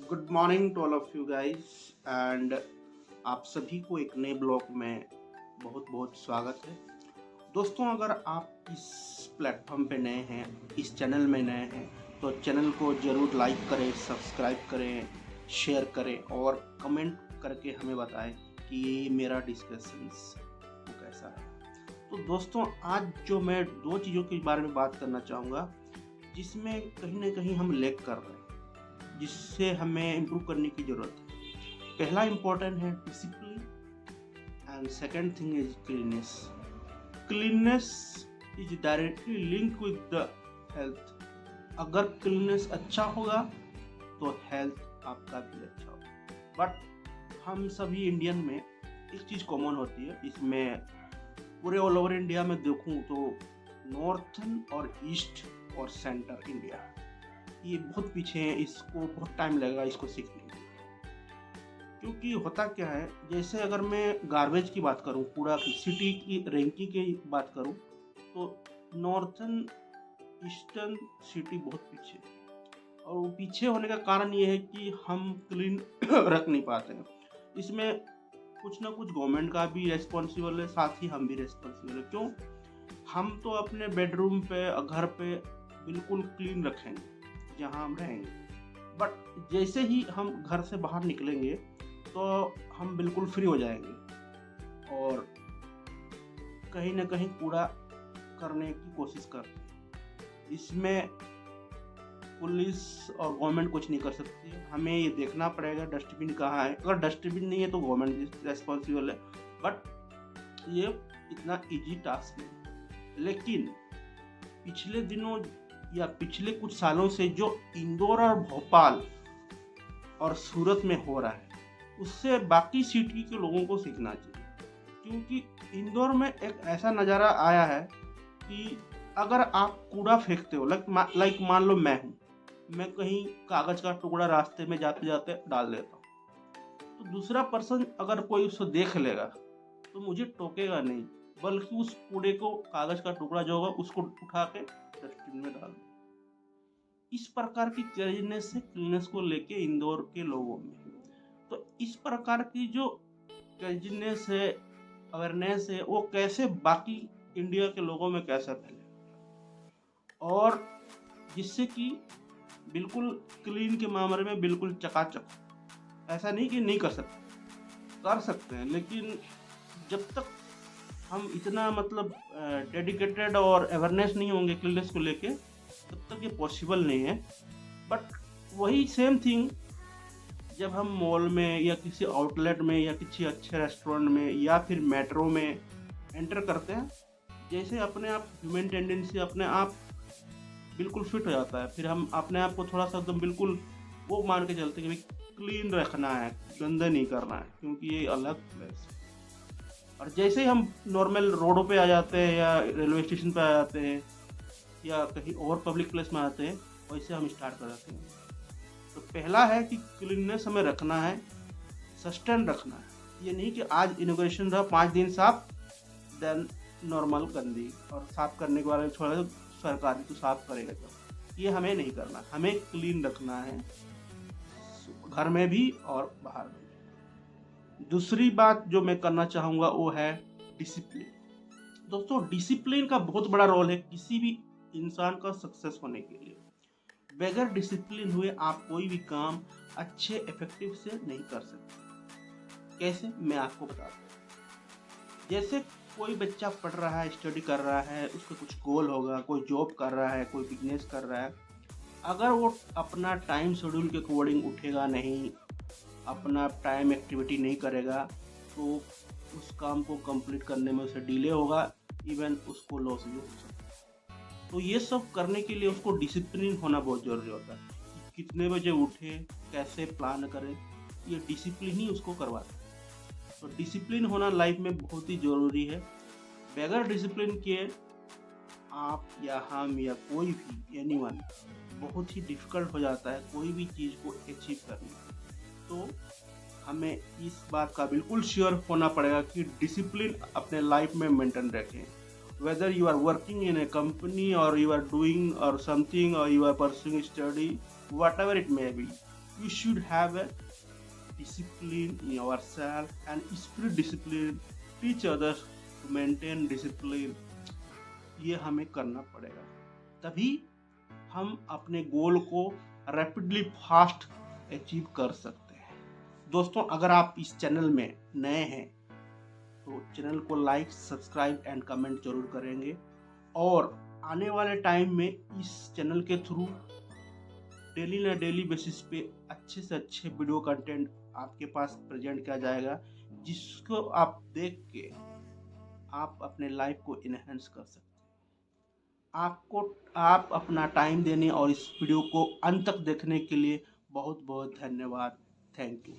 Good morning to all of you guys and आप सभी को एक नए ब्लॉग में बहुत बहुत स्वागत है। दोस्तों, अगर आप इस प्लेटफॉर्म पे नए हैं, इस चैनल में नए हैं, तो चैनल को ज़रूर लाइक करें, सब्सक्राइब करें, शेयर करें और कमेंट करके हमें बताएं कि ये मेरा डिस्कशंस वो कैसा है। तो दोस्तों, आज जो मैं दो चीज़ों के बारे में बात करना चाहूँगा जिसमें कहीं ना कहीं हम लैग कर रहे हैं, जिससे हमें इम्प्रूव करने की ज़रूरत है। पहला इम्पोर्टेंट है discipline and second thing is cleanness. Cleanness is directly link with the health. अगर क्लीननेस अच्छा होगा तो हेल्थ आपका भी अच्छा होगा। बट हम सभी इंडियन में एक चीज़ कॉमन होती है, इसमें पूरे ऑल ओवर इंडिया में देखूं तो नॉर्थन और ईस्ट और सेंटर इंडिया ये बहुत पीछे हैं। इसको बहुत टाइम लगेगा इसको सीखने में, क्योंकि होता क्या है, जैसे अगर मैं गार्बेज की बात करूं, पूरा सिटी की रैंकिंग की बात करूं, तो नॉर्थन ईस्टर्न सिटी बहुत पीछे है। और वो पीछे होने का कारण ये है कि हम क्लीन रख नहीं पाते हैं। इसमें कुछ ना कुछ गवर्नमेंट का भी रेस्पॉन्सिबल है, साथ ही हम भी रेस्पॉन्सिबल है। क्यों? हम तो अपने बेडरूम पे, घर पे बिल्कुल क्लीन रखेंगे जहाँ हम रहेंगे, बट जैसे ही हम घर से बाहर निकलेंगे तो हम बिल्कुल फ्री हो जाएंगे और कहीं ना कहीं कूड़ा करने की कोशिश करते हैं। इसमें पुलिस और गवर्नमेंट कुछ नहीं कर सकती है। हमें ये देखना पड़ेगा डस्टबिन कहाँ है। अगर डस्टबिन नहीं है तो गवर्नमेंट रेस्पॉन्सिबल है, बट ये इतना इजी टास्क नहीं। लेकिन पिछले दिनों या पिछले कुछ सालों से जो इंदौर और भोपाल और सूरत में हो रहा है, उससे बाकी सिटी के लोगों को सीखना चाहिए। क्योंकि इंदौर में एक ऐसा नज़ारा आया है कि अगर आप कूड़ा फेंकते हो, लाइक मान लो मैं कहीं कागज़ का टुकड़ा रास्ते में जाते जाते डाल देता हूँ, तो दूसरा पर्सन अगर कोई उसको देख लेगा तो मुझे टोकेगा नहीं, बल्कि उस कूड़े को, कागज़ का टुकड़ा जो होगा, उसको उठा के डस्टबिन में डाल दो। इस प्रकार की क्लीननेस है, क्लीननेस को लेके इंदौर के लोगों में। तो इस प्रकार की जो क्लीननेस है, अवेयरनेस है, वो कैसे बाकी इंडिया के लोगों में कैसे फैले, और जिससे कि बिल्कुल क्लीन के मामले में बिल्कुल चकाचक। ऐसा नहीं कि नहीं कर सकते हैं, लेकिन जब तक हम इतना डेडिकेटेड और अवेयरनेस नहीं होंगे क्लीननेस को लेके, तब तक ये पॉसिबल नहीं है। बट वही सेम थिंग जब हम मॉल में या किसी आउटलेट में या किसी अच्छे रेस्टोरेंट में या फिर मेट्रो में एंटर करते हैं, जैसे अपने आप ह्यूमन टेंडेंसी अपने आप बिल्कुल फिट हो जाता है, फिर हम अपने आप को थोड़ा सा एकदम बिल्कुल वो मान के चलते हैं कि भाई क्लीन रखना है, गंदा नहीं करना है, क्योंकि ये अलग प्लेस है। और जैसे ही हम नॉर्मल रोडों पे आ जाते हैं या रेलवे स्टेशन पे आ जाते हैं या कहीं और पब्लिक प्लेस में आते हैं, वैसे हम स्टार्ट कर देते हैं। तो पहला है कि क्लीननेस हमें रखना है, सस्टेन रखना है। ये नहीं कि आज इनोग्रेशन रहा 5 दिन साफ, देन नॉर्मल गंदी, और साफ करने के बारे में छोड़ा तो सरकार तो साफ करेगा जब। ये हमें नहीं करना, हमें क्लीन रखना है, घर में भी और बाहर में। दूसरी बात जो मैं करना चाहूँगा वो है डिसिप्लिन। दोस्तों, डिसिप्लिन का बहुत बड़ा रोल है किसी भी इंसान का सक्सेस होने के लिए। बगैर डिसिप्लिन हुए आप कोई भी काम अच्छे इफेक्टिव से नहीं कर सकते। कैसे, मैं आपको बताता हूँ। जैसे कोई बच्चा पढ़ रहा है, स्टडी कर रहा है, उसका कुछ गोल होगा, कोई जॉब कर रहा है, कोई बिजनेस कर रहा है। अगर वो अपना टाइम शेड्यूल के अकॉर्डिंग उठेगा नहीं, अपना टाइम एक्टिविटी नहीं करेगा, तो उस काम को कंप्लीट करने में उसे डिले होगा, इवन उसको लॉस भी हो सकता है। तो ये सब करने के लिए उसको डिसिप्लिन होना बहुत ज़रूरी होता है। कितने बजे उठे, कैसे प्लान करें, ये डिसिप्लिन ही उसको करवाता है। तो डिसिप्लिन होना लाइफ में बहुत ही ज़रूरी है। बगैर डिसिप्लिन के आप या हम या कोई भी एनीवन बहुत ही डिफ़िकल्ट हो जाता है कोई भी चीज़ को अचीव करना। तो हमें इस बात का बिल्कुल श्योर होना पड़ेगा कि डिसिप्लिन अपने लाइफ में मेंटेन रखें। whether you are working in a company or you are doing or something or you are pursuing study, whatever it may be, You should have a discipline in yourself and spirit discipline. Teach others to maintain discipline. ये हमें करना पड़ेगा, तभी हम अपने गोल को rapidly fast achieve कर सकते हैं। दोस्तों, अगर आप इस चैनल में नए हैं तो चैनल को लाइक, सब्सक्राइब एंड कमेंट जरूर करेंगे, और आने वाले टाइम में इस चैनल के थ्रू डेली ना डेली बेसिस पे अच्छे से अच्छे वीडियो कंटेंट आपके पास प्रेजेंट किया जाएगा, जिसको आप देख के आप अपने लाइफ को इनहेंस कर सकते हैं। आप अपना टाइम देने और इस वीडियो को अंत तक देखने के लिए बहुत बहुत धन्यवाद। Thank you.